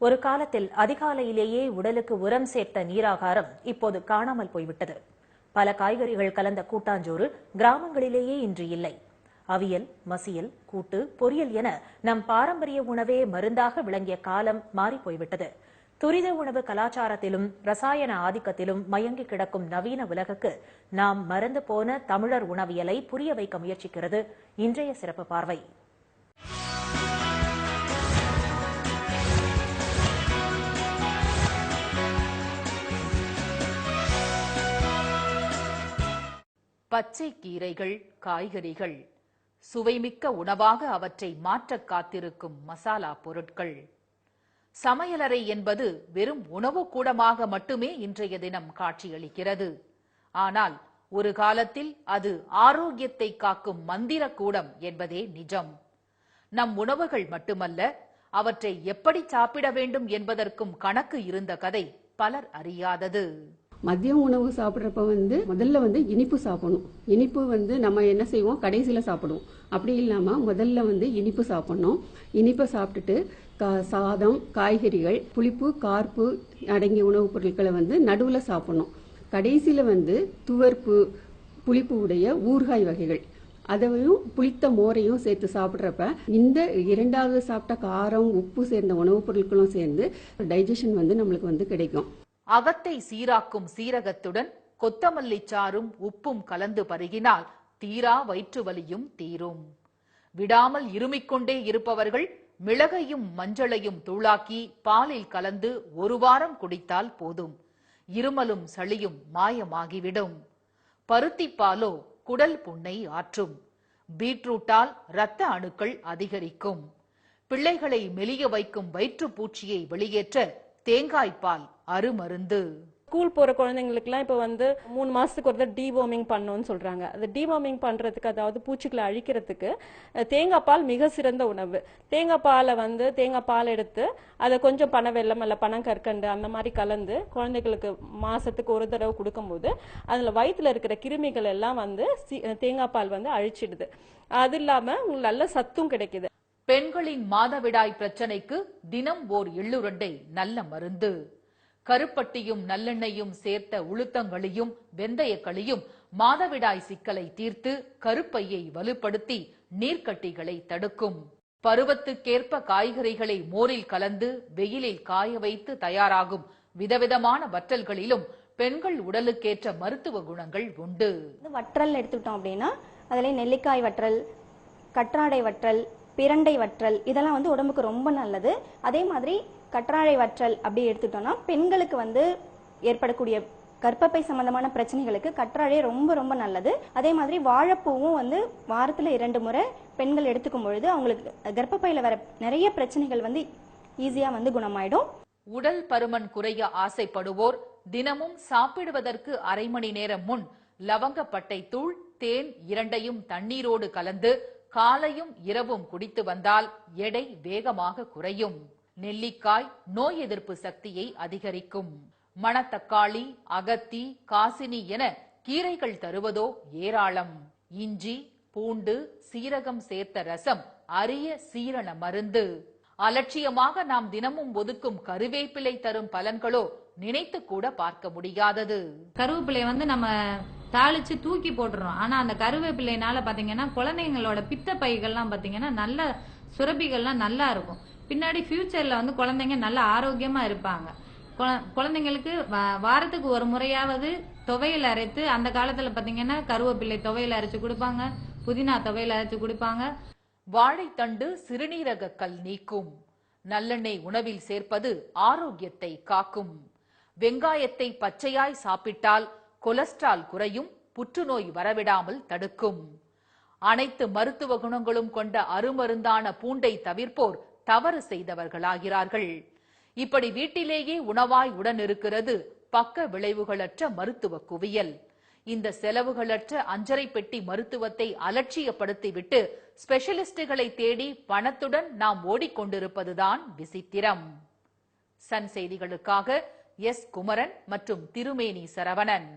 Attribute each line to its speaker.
Speaker 1: ஒரு காலத்தில் அதிகாலையிலேயே உடலுக்கு உரம் சேர்த்த நீராகாரம் இப்போது காணாமல் போய்விட்டது. பல காய்கறிகள் கலந்த கூட்டாஞ்சோறு கிராமங்களிலேயே இன்று இல்லை. அவியல், மசியல், கூட்டு, பொரியல் என நம் பாரம்பரிய உணவே மருந்தாக விளங்கிய காலம் மாறிப் போய்விட்டது. துரித உணவு கலாச்சாரத்திலும் ரசாயன ஆதிக்கத்திலும் மயங்கி கிடக்கும் நவீன உலகுக்கு நாம் மறந்து போன தமிழர் உணவியலை புரிய வைக்க முயற்சிக்கிறது இன்றைய சிறப்பு பார்வை.
Speaker 2: பச்சை கீரைகள், காய்கறிகள், சுவைமிக்க உணவாக அவற்றை மாற்ற காத்திருக்கும் மசாலா பொருட்கள். சமையலறை என்பது வெறும் உணவு கூடமாக மட்டுமே இன்றைய தினம் காட்சியளிக்கிறது. ஆனால் ஒரு காலத்தில் அது ஆரோக்கியத்தை காக்கும் மந்திர கூடம் என்பதே நிஜம். நம் உணவுகள் மட்டுமல்ல, அவற்றை எப்படி சாப்பிட வேண்டும் என்பதற்கும் கணக்கு இருந்த கதை பலர் அறியாதது.
Speaker 3: மதியம் உணவு சாப்பிட்றப்ப முதல்ல இனிப்பு சாப்பிடணும். இனிப்பு நம்ம என்ன செய்வோம், கடைசியில சாப்பிடுவோம். அப்படி இல்லாம முதல்ல இனிப்பு சாப்பிடணும். இனிப்பை சாப்பிட்டுட்டு சாதம், காய்கறிகள், புளிப்பு, கார்ப்பு அடங்கிய உணவுப் பொருட்களை நடுவுல சாப்பிடணும். கடைசியில துவர்ப்பு, புளிப்பு உடைய ஊறுகாய் வகைகள், அதையும் புளித்த மோரையும் சேர்த்து சாப்பிட்றப்ப இந்த இரண்டாவது சாப்பிட்ட காரம், உப்பு சேர்ந்த உணவுப் பொருட்களும் சேர்ந்து டைஜஷன் நம்மளுக்கு கிடைக்கும்.
Speaker 2: அகத்தை சீராக்கும் சீரகத்துடன் கொத்தமல்லி சாறும் உப்பும் கலந்து பருகினால் தீரா வயிற்று வலியும் தீரும். விடாமல் இருமிக்கொண்டே இருப்பவர்கள் மிளகையும் மஞ்சளையும் தூளாக்கி பாலில் கலந்து ஒரு வாரம் குடித்தால் போதும், இருமலும் சளியும் மாயமாகிவிடும். பருத்திப்பாலோ குடல் புண்ணை ஆற்றும். பீட்ரூட்டால் இரத்த அணுக்கள் அதிகரிக்கும். பிள்ளைகளை மெலிய வைக்கும் வயிற்றுப்பூச்சியை வெளியேற்ற தேங்காய்பால் அருமருந்து.
Speaker 4: ஸ்கூல் போற குழந்தைங்களுக்குலாம் இப்ப 3 மாசத்துக்கு ஒரு டீவார்மிங் பண்ணணும்னு சொல்றாங்க. அது டீவார்மிங் பண்றதுக்கு, அதாவது பூச்சிகளை அழிக்கிறதுக்கு தேங்காய் பால் மிக சிறந்த உணவு. தேங்காய் பால் எடுத்து அதை கொஞ்சம் பனவெல்லம் அல்ல பனங்கற்கண்டு அந்த மாதிரி கலந்து குழந்தைகளுக்கு மாசத்துக்கு ஒரு தடவை கொடுக்கும்போது அதுல வயிற்றுல இருக்கிற கிருமிகள் எல்லாம் தேங்காய் பால் அழிச்சிடுது. அது இல்லாம நல்ல சத்தும் கிடைக்குது.
Speaker 2: பெண்களின் மாதவிடாய் பிரச்சனைக்கு தினம் ஓர் எள்ளுருண்டை நல்ல மருந்து. கருப்பட்டியும் நல்லெண்ணையும் சேர்த்த உளுத்தங்களியும் வெந்தயக்களியும் மாதவிடாய் சிக்கலை தீர்த்து கருப்பையை வலுப்படுத்தி நீர்க்கட்டிகளை தடுக்கும். பருவத்துக்கேற்ப காய்கறிகளை மோரில் கலந்து வெயிலில் காய வைத்து தயாராகும் விதவிதமான வற்றல்களிலும் பெண்கள் உடலுக்கேற்ற மருத்துவ குணங்கள் உண்டு.
Speaker 5: வற்றல் எடுத்துட்டோம் அப்படின்னா அதுல நெல்லிக்காய் வற்றல், கற்றாழை வற்றல், பிரண்டை வற்றல் இதெல்லாம் உடம்புக்கு ரொம்ப நல்லது. அதே மாதிரி கற்றாழை வற்றல் அப்படி எடுத்துட்டோம்னா பெண்களுக்கு ஏற்படக்கூடிய கர்ப்பப்பை சம்பந்தமான பிரச்சனைகளுக்கு கற்றாழை ரொம்ப ரொம்ப நல்லது. அதே மாதிரி வாழைப்பூவும் வாரத்துல 2 முறை பெண்கள் எடுத்துக்கும் பொழுது அவங்களுக்கு கர்ப்பப்பையில வர நிறைய பிரச்சனைகள் ஈஸியா குணமாயிடும்.
Speaker 2: உடல் பருமன் குறைய ஆசைப்படுவோர் தினமும் சாப்பிடுவதற்கு அரை மணி நேரம் முன் லவங்கப்பட்டை தூள், தேன் இரண்டையும் தண்ணீரோடு கலந்து காலையும் இரவும் குடித்து வந்தால் எடை வேகமாக குறையும். நெல்லிக்காய் நோய் எதிர்ப்பு சக்தியை அதிகரிக்கும். மணத்தக்காளி, அகத்தி, காசினி என கீரைகள் தருவதோ ஏராளம். இஞ்சி, பூண்டு, சீரகம் சேர்த்த ரசம் அரிய சீரண மருந்து. அலட்சியமாக நாம் தினமும் ஒதுக்கும் கருவேப்பிலை தரும் பலன்களோ நினைத்து கூட பார்க்க முடியாதது.
Speaker 6: கருவேப்பிலை நம்ம தாளிச்சு தூக்கி போட்டுறோம். ஆனா அந்த கருவேப்பிலைனால பாத்தீங்கன்னா குழந்தைங்களோட பித்த பைகள்லாம் பாத்தீங்கன்னா நல்ல சுரப்பிகள்லாம் நல்லா இருக்கும். பின்னாடி ஃபியூச்சர்ல குழந்தைங்க நல்ல ஆரோக்கியமா இருப்பாங்க. குழந்தைங்களுக்கு வாரத்துக்கு ஒரு முறையாவது துவையல் அரைத்து, அந்த காலத்துல பாத்தீங்கன்னா கருவேப்பிலை துவையல் அரைச்சு கொடுப்பாங்க, புதினா துவையல் அரைச்சு கொடுப்பாங்க.
Speaker 2: வாழைத்தண்டு சிறுநீரக கல் நீக்கும். நல்லெண்ணெய் உணவில் சேர்ப்பது ஆரோக்கியத்தை காக்கும். வெங்காயத்தை பச்சையாய் சாப்பிட்டால் கொலஸ்ட்ரால் குறையும், புற்றுநோய் வரவிடாமல் தடுக்கும். அனைத்து மருத்துவ குணங்களும் கொண்ட அருமருந்தான பூண்டை தவிர்ப்போர் தவறு செய்தவர்களாகிறார்கள். இப்படி வீட்டிலேயே உணவாய் உடன் இருக்கிறது பக்க விளைவுகளற்ற மருத்துவ குவியல். இந்த செலவுகளற்ற அஞ்சரை பெட்டி மருத்துவத்தை அலட்சியப்படுத்திவிட்டு ஸ்பெஷலிஸ்டுகளை தேடி பணத்துடன் நாம் ஓடிக்கொண்டிருப்பதுதான் விசித்திரம். சன் செய்திகளுக்காக எஸ். குமரன் மற்றும் திருமேனி சரவணன்.